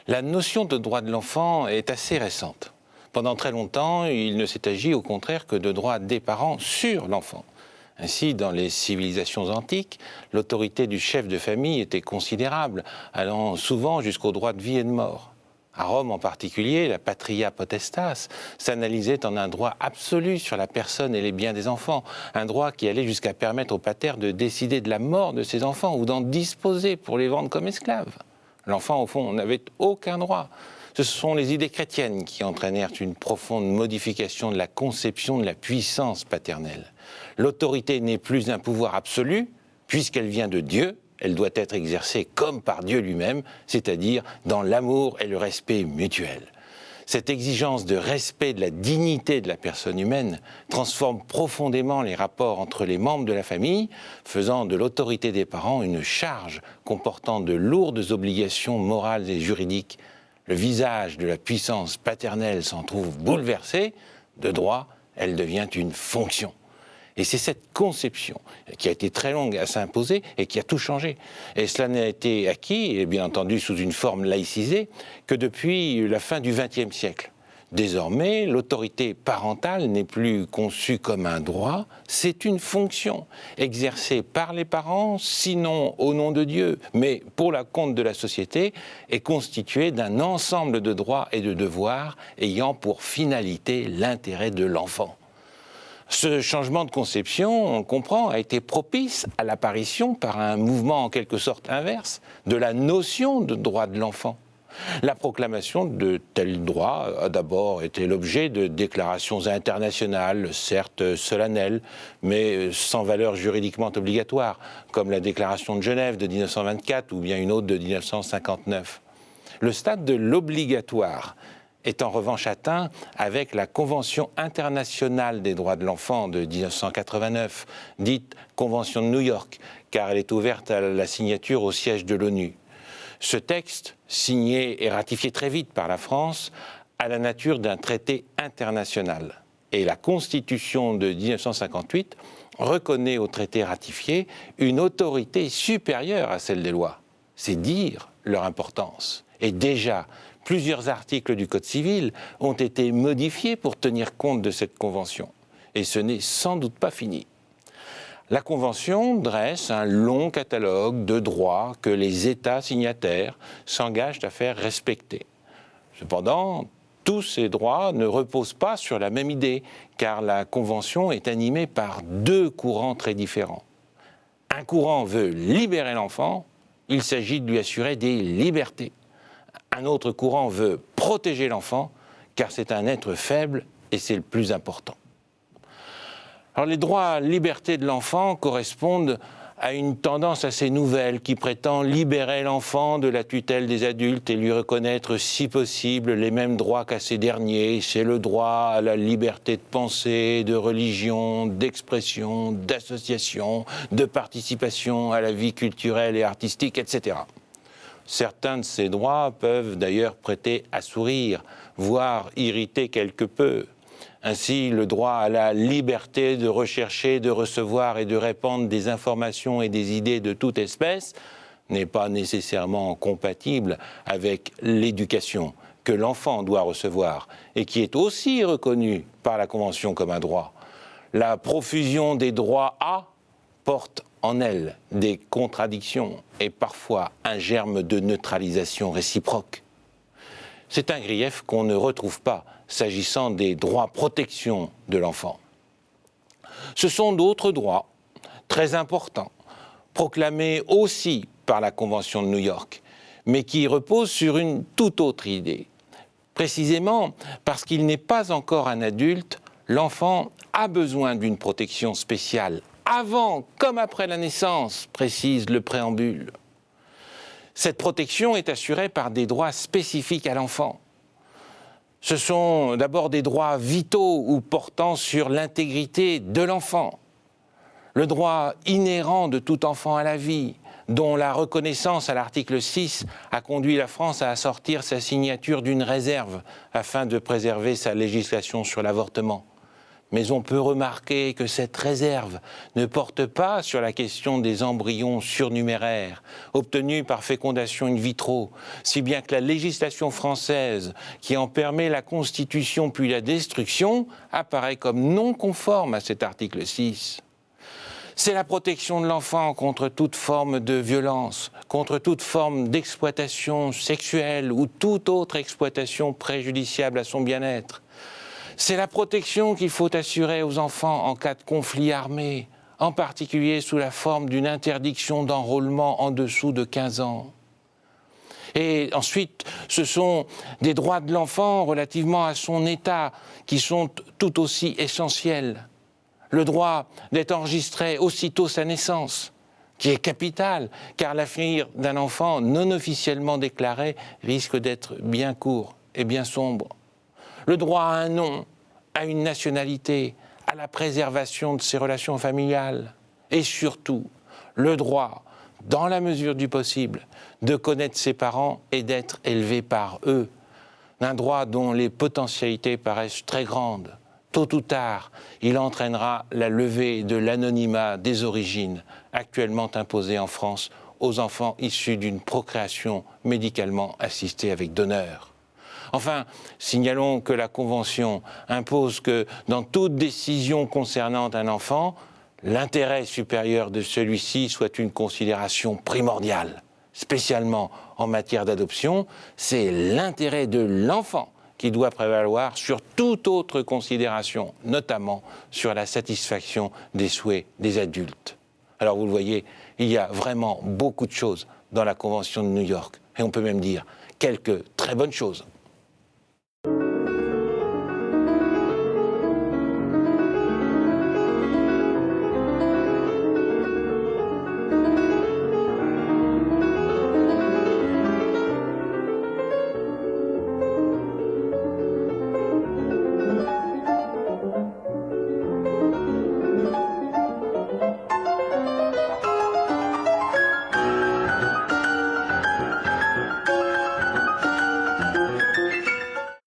La notion de droit de l'enfant est assez récente. Pendant très longtemps, il ne s'est agi au contraire que de droit des parents sur l'enfant. Ainsi, dans les civilisations antiques, l'autorité du chef de famille était considérable, allant souvent jusqu'au droit de vie et de mort. À Rome en particulier, la patria potestas s'analysait en un droit absolu sur la personne et les biens des enfants, un droit qui allait jusqu'à permettre au pater de décider de la mort de ses enfants ou d'en disposer pour les vendre comme esclaves. L'enfant, au fond, n'avait aucun droit. Ce sont les idées chrétiennes qui entraînèrent une profonde modification de la conception de la puissance paternelle. L'autorité n'est plus un pouvoir absolu, puisqu'elle vient de Dieu, elle doit être exercée comme par Dieu lui-même, c'est-à-dire dans l'amour et le respect mutuel. Cette exigence de respect de la dignité de la personne humaine transforme profondément les rapports entre les membres de la famille, faisant de l'autorité des parents une charge comportant de lourdes obligations morales et juridiques. Le visage de la puissance paternelle s'en trouve bouleversé, de droit, elle devient une fonction. Et c'est cette conception qui a été très longue à s'imposer et qui a tout changé. Et cela n'a été acquis, et bien entendu sous une forme laïcisée, que depuis la fin du XXe siècle. Désormais, l'autorité parentale n'est plus conçue comme un droit, c'est une fonction exercée par les parents, sinon au nom de Dieu, mais pour la compte de la société, et constituée d'un ensemble de droits et de devoirs ayant pour finalité l'intérêt de l'enfant. Ce changement de conception, on comprend, a été propice à l'apparition par un mouvement en quelque sorte inverse de la notion de droit de l'enfant. La proclamation de tels droits a d'abord été l'objet de déclarations internationales, certes solennelles, mais sans valeur juridiquement obligatoire, comme la déclaration de Genève de 1924 ou bien une autre de 1959. Le stade de l'obligatoire est en revanche atteint avec la Convention internationale des droits de l'enfant de 1989, dite Convention de New York, car elle est ouverte à la signature au siège de l'ONU. Ce texte, signé et ratifié très vite par la France, a la nature d'un traité international. Et la Constitution de 1958 reconnaît au traité ratifié une autorité supérieure à celle des lois. C'est dire leur importance. Et déjà, plusieurs articles du Code civil ont été modifiés pour tenir compte de cette convention. Et ce n'est sans doute pas fini. La Convention dresse un long catalogue de droits que les États signataires s'engagent à faire respecter. Cependant, tous ces droits ne reposent pas sur la même idée, car la Convention est animée par deux courants très différents. Un courant veut libérer l'enfant, il s'agit de lui assurer des libertés. Un autre courant veut protéger l'enfant, car c'est un être faible et c'est le plus important. Alors les droits liberté de l'enfant correspondent à une tendance assez nouvelle qui prétend libérer l'enfant de la tutelle des adultes et lui reconnaître si possible les mêmes droits qu'à ces derniers. C'est le droit à la liberté de pensée, de religion, d'expression, d'association, de participation à la vie culturelle et artistique, etc. Certains de ces droits peuvent d'ailleurs prêter à sourire, voire irriter quelque peu. Ainsi, le droit à la liberté de rechercher, de recevoir et de répandre des informations et des idées de toute espèce n'est pas nécessairement compatible avec l'éducation que l'enfant doit recevoir et qui est aussi reconnue par la Convention comme un droit. La profusion des droits A porte en elle des contradictions et parfois un germe de neutralisation réciproque. C'est un grief qu'on ne retrouve pas s'agissant des droits protection de l'enfant. Ce sont d'autres droits très importants, proclamés aussi par la Convention de New York, mais qui reposent sur une toute autre idée. Précisément parce qu'il n'est pas encore un adulte, l'enfant a besoin d'une protection spéciale, avant comme après la naissance, précise le préambule. Cette protection est assurée par des droits spécifiques à l'enfant. Ce sont d'abord des droits vitaux ou portant sur l'intégrité de l'enfant. Le droit inhérent de tout enfant à la vie, dont la reconnaissance à l'article 6 a conduit la France à assortir sa signature d'une réserve afin de préserver sa législation sur l'avortement. mais on peut remarquer que cette réserve ne porte pas sur la question des embryons surnuméraires, obtenus par fécondation in vitro, si bien que la législation française, qui en permet la constitution puis la destruction, apparaît comme non conforme à cet article 6. C'est la protection de l'enfant contre toute forme de violence, contre toute forme d'exploitation sexuelle ou toute autre exploitation préjudiciable à son bien-être. C'est la protection qu'il faut assurer aux enfants en cas de conflit armé, en particulier sous la forme d'une interdiction d'enrôlement en dessous de 15 ans. Et ensuite, ce sont des droits de l'enfant relativement à son état qui sont tout aussi essentiels. Le droit d'être enregistré aussitôt sa naissance, qui est capital, car l'avenir d'un enfant non officiellement déclaré risque d'être bien court et bien sombre. Le droit à un nom, à une nationalité, à la préservation de ses relations familiales, et surtout, le droit, dans la mesure du possible, de connaître ses parents et d'être élevé par eux. Un droit dont les potentialités paraissent très grandes. Tôt ou tard, il entraînera la levée de l'anonymat des origines actuellement imposé en France aux enfants issus d'une procréation médicalement assistée avec donneur. Enfin, signalons que la Convention impose que dans toute décision concernant un enfant, l'intérêt supérieur de celui-ci soit une considération primordiale. Spécialement en matière d'adoption, c'est l'intérêt de l'enfant qui doit prévaloir sur toute autre considération, notamment sur la satisfaction des souhaits des adultes. Alors vous le voyez, il y a vraiment beaucoup de choses dans la Convention de New York, et on peut même dire quelques très bonnes choses.